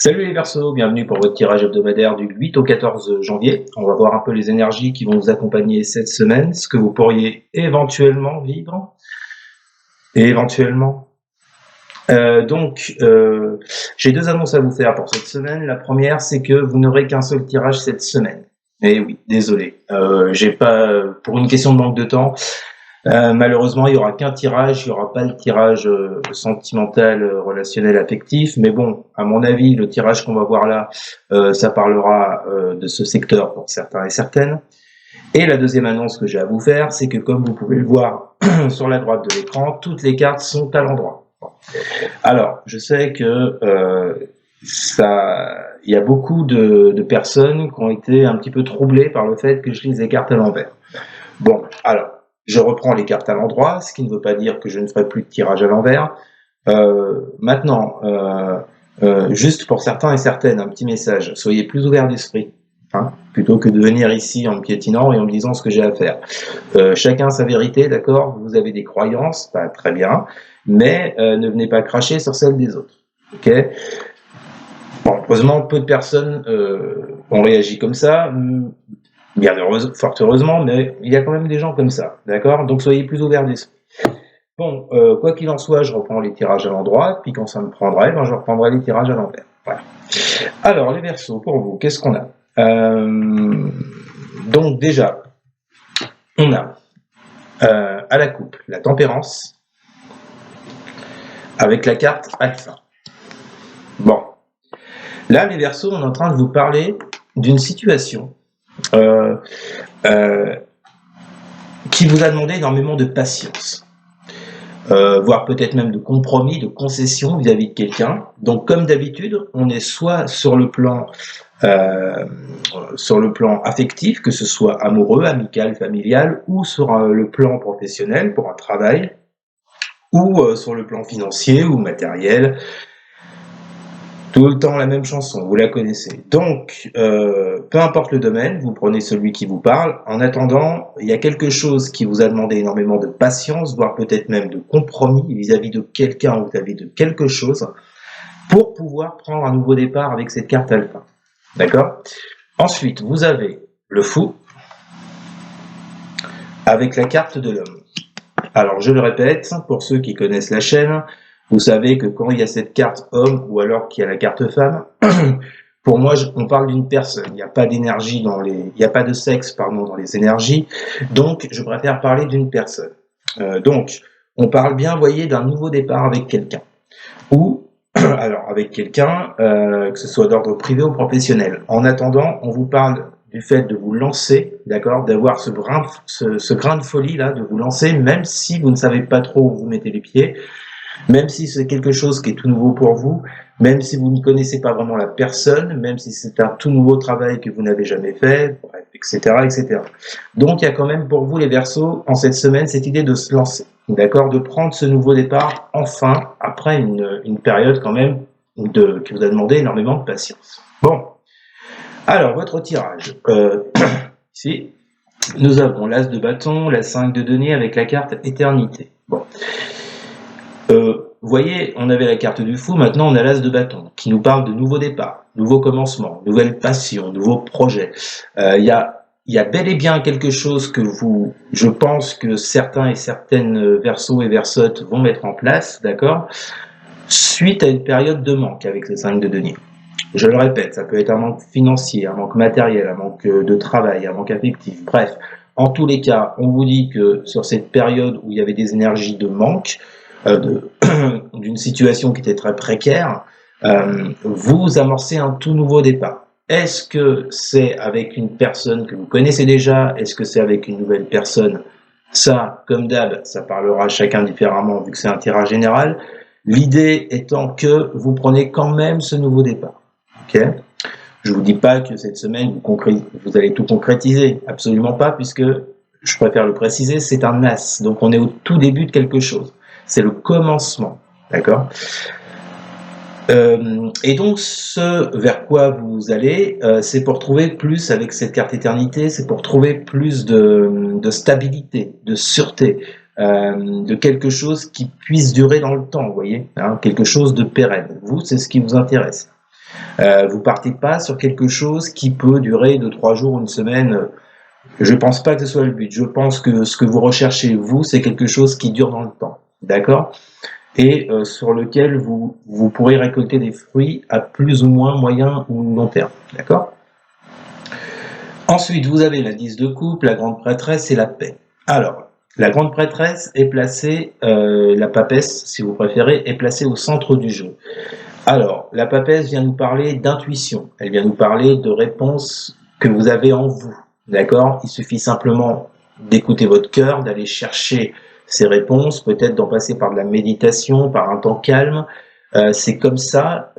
Salut les Verseaux, bienvenue pour votre tirage hebdomadaire du 8 au 14 janvier. On va voir un peu les énergies qui vont vous accompagner cette semaine, ce que vous pourriez éventuellement vivre. Et éventuellement. J'ai deux annonces à vous faire pour cette semaine. La première, c'est que vous n'aurez qu'un seul tirage cette semaine. Et oui, désolé. J'ai pas, pour une question de manque de temps, malheureusement, il n'y aura qu'un tirage, il n'y aura pas le tirage sentimental, relationnel, affectif. Mais bon, à mon avis, le tirage qu'on va voir là, ça parlera de ce secteur pour certains et certaines. Et la deuxième annonce que j'ai à vous faire, c'est que comme vous pouvez le voir sur la droite de l'écran, toutes les cartes sont à l'endroit. Alors, je sais que il y a beaucoup de personnes qui ont été un petit peu troublées par le fait que je lise les cartes à l'envers. Bon, alors, je reprends les cartes à l'endroit, ce qui ne veut pas dire que je ne ferai plus de tirage à l'envers. Juste pour certains et certaines, un petit message. Soyez plus ouverts d'esprit, plutôt que de venir ici en me piétinant et en me disant ce que j'ai à faire. Chacun sa vérité, d'accord? Vous avez des croyances, pas très bien, mais ne venez pas cracher sur celles des autres. Ok? Bon, heureusement, peu de personnes ont réagi comme ça. Fort heureusement, mais il y a quand même des gens comme ça, d'accord? Donc soyez plus ouverts d'esprit. Bon, quoi qu'il en soit, je reprends les tirages à l'endroit, puis quand ça me prendra, je reprendrai les tirages à l'envers. Voilà. Alors, les Verseaux, pour vous, qu'est-ce qu'on a? Donc déjà, on a à la coupe la tempérance, avec la carte alpha. Bon, là, les Verseaux, on est en train de vous parler d'une situation qui vous a demandé énormément de patience, voire peut-être même de compromis, de concession vis-à-vis de quelqu'un. Donc, comme d'habitude, on est soit sur le plan affectif, que ce soit amoureux, amical, familial, ou sur le plan professionnel pour un travail, ou sur le plan financier ou matériel. Tout le temps la même chanson, vous la connaissez. Donc, peu importe le domaine, vous prenez celui qui vous parle. En attendant, il y a quelque chose qui vous a demandé énormément de patience, voire peut-être même de compromis vis-à-vis de quelqu'un ou vis-à-vis de quelque chose, pour pouvoir prendre un nouveau départ avec cette carte alpha. D'accord? Ensuite, vous avez le fou, avec la carte de l'homme. Alors, je le répète, pour ceux qui connaissent la chaîne, vous savez que quand il y a cette carte homme ou alors qu'il y a la carte femme, pour moi, on parle d'une personne. Il n'y a pas d'énergie il n'y a pas de sexe, pardon, dans les énergies. Donc, je préfère parler d'une personne. Donc, on parle bien, vous voyez, d'un nouveau départ avec quelqu'un. Ou, alors, avec quelqu'un, que ce soit d'ordre privé ou professionnel. En attendant, on vous parle du fait de vous lancer, d'accord, d'avoir ce grain de folie là, de vous lancer, même si vous ne savez pas trop où vous mettez les pieds, même si c'est quelque chose qui est tout nouveau pour vous, même si vous ne connaissez pas vraiment la personne, même si c'est un tout nouveau travail que vous n'avez jamais fait, bref, etc., etc. Donc il y a quand même pour vous les Verseaux, en cette semaine, cette idée de se lancer, d'accord, de prendre ce nouveau départ enfin, après une période quand même qui vous a demandé énormément de patience. Bon, alors votre tirage, ici, nous avons l'As de bâton, la 5 de denier avec la carte éternité. Bon. Vous voyez, on avait la carte du fou, maintenant on a l'As de bâton, qui nous parle de nouveaux départs, nouveaux commencements, nouvelles passions, nouveaux projets. Il y a bel et bien quelque chose que je pense que certains et certaines Verseaux et Verseautes vont mettre en place, d'accord, suite à une période de manque avec ces 5 de denier. Je le répète, ça peut être un manque financier, un manque matériel, un manque de travail, un manque affectif, bref. En tous les cas, on vous dit que sur cette période où il y avait des énergies de manque, d'une situation qui était très précaire, vous amorcez un tout nouveau départ. Est-ce que c'est avec une personne que vous connaissez déjà? Est-ce que c'est avec une nouvelle personne? Ça, comme d'hab, ça parlera chacun différemment vu que c'est un tirage général. L'idée étant que vous prenez quand même ce nouveau départ. Okay, je ne vous dis pas que cette semaine, vous allez tout concrétiser. Absolument pas, puisque, je préfère le préciser, c'est un as. Donc on est au tout début de quelque chose. C'est le commencement, d'accord? Et donc, ce vers quoi vous allez, c'est pour trouver plus, avec cette carte éternité, c'est pour trouver plus de stabilité, de sûreté, de quelque chose qui puisse durer dans le temps, vous voyez, hein, quelque chose de pérenne. Vous, c'est ce qui vous intéresse. Vous partez pas sur quelque chose qui peut durer 2-3 jours, une semaine. Je pense pas que ce soit le but. Je pense que ce que vous recherchez, vous, c'est quelque chose qui dure dans le temps. D'accord? Et sur lequel vous pourrez récolter des fruits à plus ou moins moyen ou long terme. D'accord? Ensuite, vous avez la 10 de coupe, la grande prêtresse et la paix. Alors, la grande prêtresse est placée, la papesse, si vous préférez, est placée au centre du jeu. Alors, la papesse vient nous parler d'intuition. Elle vient nous parler de réponses que vous avez en vous. D'accord? Il suffit simplement d'écouter votre cœur, d'aller chercher ces réponses, peut-être d'en passer par de la méditation, par un temps calme. C'est comme ça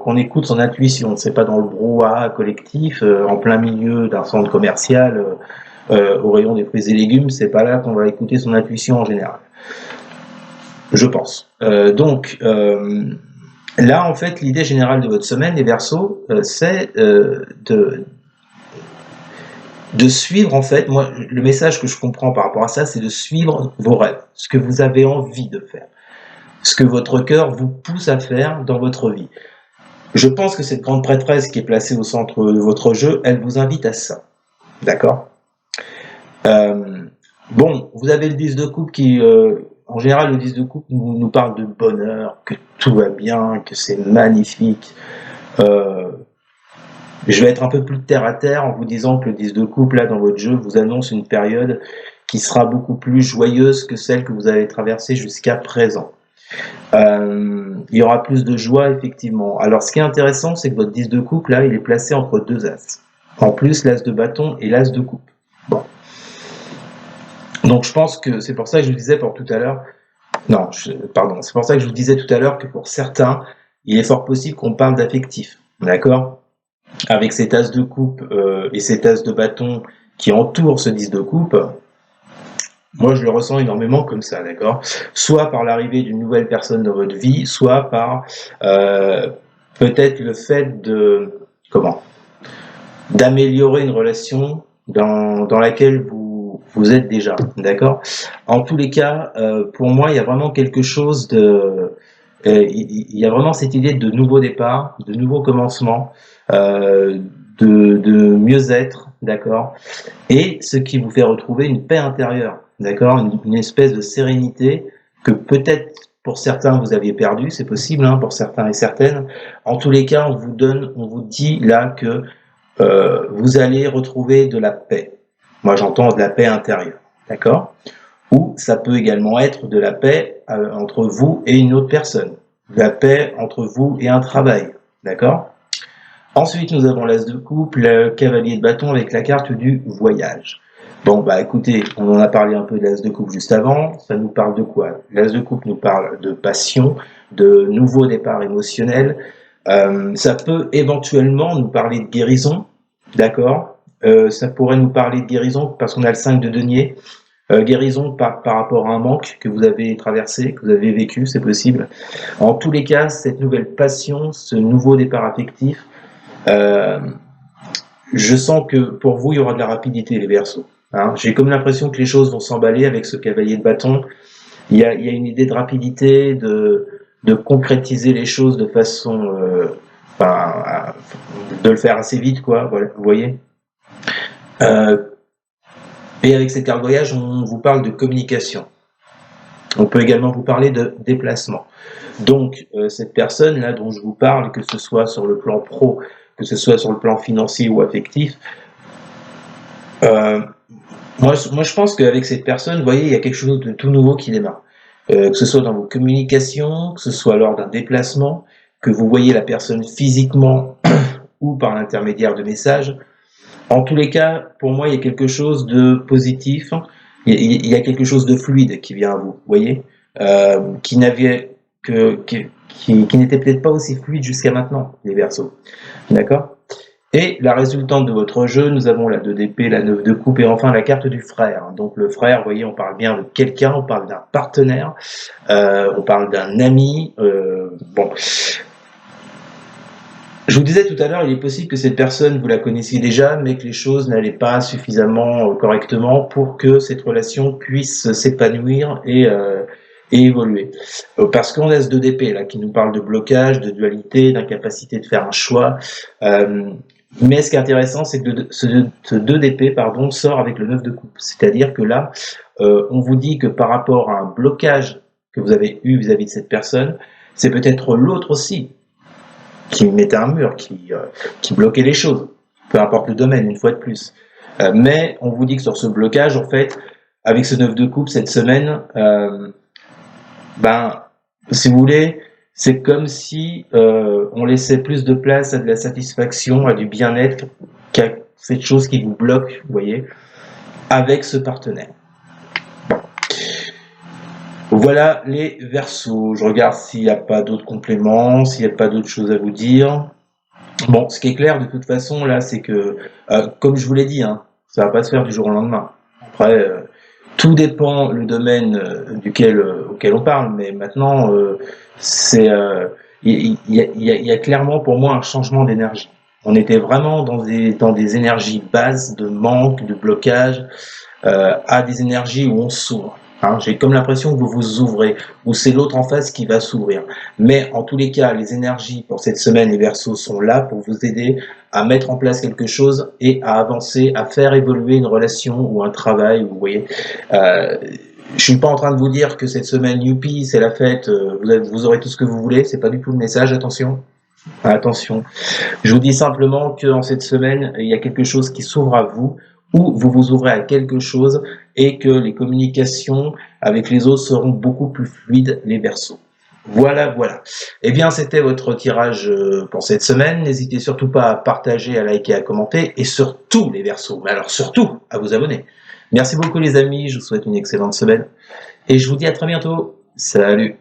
qu'on écoute son intuition. C'est pas dans le brouhaha collectif, en plein milieu d'un centre commercial, au rayon des fruits et légumes. C'est pas là qu'on va écouter son intuition en général. Je pense. Là, en fait, l'idée générale de votre semaine, les Verseaux, c'est de suivre, en fait, moi, le message que je comprends par rapport à ça, c'est de suivre vos rêves, ce que vous avez envie de faire, ce que votre cœur vous pousse à faire dans votre vie. Je pense que cette grande prêtresse qui est placée au centre de votre jeu, elle vous invite à ça. D'accord? Bon, vous avez le 10 de coupe qui... en général, le 10 de coupe nous parle de bonheur, que tout va bien, que c'est magnifique. Je vais être un peu plus terre à terre en vous disant que le 10 de coupe, là, dans votre jeu, vous annonce une période qui sera beaucoup plus joyeuse que celle que vous avez traversée jusqu'à présent. Il y aura plus de joie, effectivement. Alors, ce qui est intéressant, c'est que votre 10 de coupe, là, il est placé entre deux as. En plus, l'as de bâton et l'as de coupe. Bon. Donc, je pense que c'est pour ça que je vous disais pour tout à l'heure... Non, pardon. C'est pour ça que je vous disais tout à l'heure que pour certains, il est fort possible qu'on parle d'affectif. D'accord? Avec cet as de coupe et cet as de bâton qui entoure ce 10 de coupe, moi je le ressens énormément comme ça, d'accord? Soit par l'arrivée d'une nouvelle personne dans votre vie, soit par peut-être le fait d'améliorer une relation dans laquelle vous êtes déjà, d'accord? En tous les cas, pour moi, il y a vraiment quelque chose il y a vraiment cette idée de nouveau départ, de nouveau commencement, de mieux-être, d'accord? Et ce qui vous fait retrouver une paix intérieure, d'accord? Une espèce de sérénité que peut-être pour certains vous aviez perdu, c'est possible, hein, pour certains et certaines. En tous les cas, on vous dit là que vous allez retrouver de la paix. Moi, j'entends de la paix intérieure, d'accord? Ou ça peut également être de la paix entre vous et une autre personne, de la paix entre vous et un travail, d'accord? Ensuite, nous avons l'as de coupe, le cavalier de bâton avec la carte du voyage. Bon, bah écoutez, on en a parlé un peu de l'as de coupe juste avant, ça nous parle de quoi? L'as de coupe nous parle de passion, de nouveau départ émotionnel, ça peut éventuellement nous parler de guérison, d'accord? Ça pourrait nous parler de guérison parce qu'on a le 5 de denier, guérison par rapport à un manque que vous avez traversé, que vous avez vécu, c'est possible. En tous les cas, cette nouvelle passion, ce nouveau départ affectif, je sens que pour vous, il y aura de la rapidité, les Verseaux. Hein, j'ai comme l'impression que les choses vont s'emballer avec ce cavalier de bâton. Il y a une idée de rapidité, de concrétiser les choses de façon... de le faire assez vite, quoi, voilà, vous voyez. Et avec cette carte voyage, on vous parle de communication. On peut également vous parler de déplacement. Donc, cette personne-là dont je vous parle, que ce soit sur le plan pro, que ce soit sur le plan financier ou affectif, moi, je pense qu'avec cette personne, vous voyez, il y a quelque chose de tout nouveau qui démarre. Que ce soit dans vos communications, que ce soit lors d'un déplacement, que vous voyez la personne physiquement ou par l'intermédiaire de messages. En tous les cas, pour moi, il y a quelque chose de positif, il y a quelque chose de fluide qui vient à vous, vous voyez, qui n'était peut-être pas aussi fluide jusqu'à maintenant, les Verseaux. D'accord? Et la résultante de votre jeu, nous avons la 2 d'épée, la 9 de coupe et enfin la carte du frère. Donc le frère, vous voyez, on parle bien de quelqu'un, on parle d'un partenaire, on parle d'un ami. Bon. Je vous disais tout à l'heure, il est possible que cette personne, vous la connaissiez déjà, mais que les choses n'allaient pas suffisamment correctement pour que cette relation puisse s'épanouir et et évoluer. Parce qu'on a ce 2 d'épée là qui nous parle de blocage, de dualité, d'incapacité de faire un choix. Mais ce qui est intéressant, c'est que ce 2 d'épée, pardon, sort avec le 9 de coupe. C'est-à-dire que là, on vous dit que par rapport à un blocage que vous avez eu vis-à-vis de cette personne, c'est peut-être l'autre aussi qui mettait un mur, qui bloquait les choses, peu importe le domaine, une fois de plus. Mais on vous dit que sur ce blocage, en fait, avec ce 9 de coupe cette semaine, si vous voulez, c'est comme si on laissait plus de place à de la satisfaction, à du bien-être, qu'à cette chose qui vous bloque, vous voyez, avec ce partenaire. Voilà les Verseaux. Je regarde s'il n'y a pas d'autres compléments, s'il n'y a pas d'autres choses à vous dire. Bon, ce qui est clair de toute façon là, c'est que, comme je vous l'ai dit, hein, ça va pas se faire du jour au lendemain. Après, tout dépend le domaine auquel on parle, mais maintenant, il y a clairement pour moi un changement d'énergie. On était vraiment dans des énergies basses de manque, de blocage, à des énergies où on s'ouvre. Hein, j'ai comme l'impression que vous vous ouvrez, ou c'est l'autre en face qui va s'ouvrir. Mais en tous les cas, les énergies pour cette semaine, les Verseaux sont là pour vous aider à mettre en place quelque chose et à avancer, à faire évoluer une relation ou un travail. Vous voyez, je suis pas en train de vous dire que cette semaine, youpi, c'est la fête, vous aurez tout ce que vous voulez. C'est pas du tout le message. Attention. Attention. Je vous dis simplement qu'en cette semaine, il y a quelque chose qui s'ouvre à vous, ou vous vous ouvrez à quelque chose et que les communications avec les autres seront beaucoup plus fluides, les Verseaux. Voilà, voilà. Eh bien, c'était votre tirage pour cette semaine. N'hésitez surtout pas à partager, à liker, à commenter, et surtout les Verseaux, mais alors surtout à vous abonner. Merci beaucoup les amis, je vous souhaite une excellente semaine, et je vous dis à très bientôt. Salut!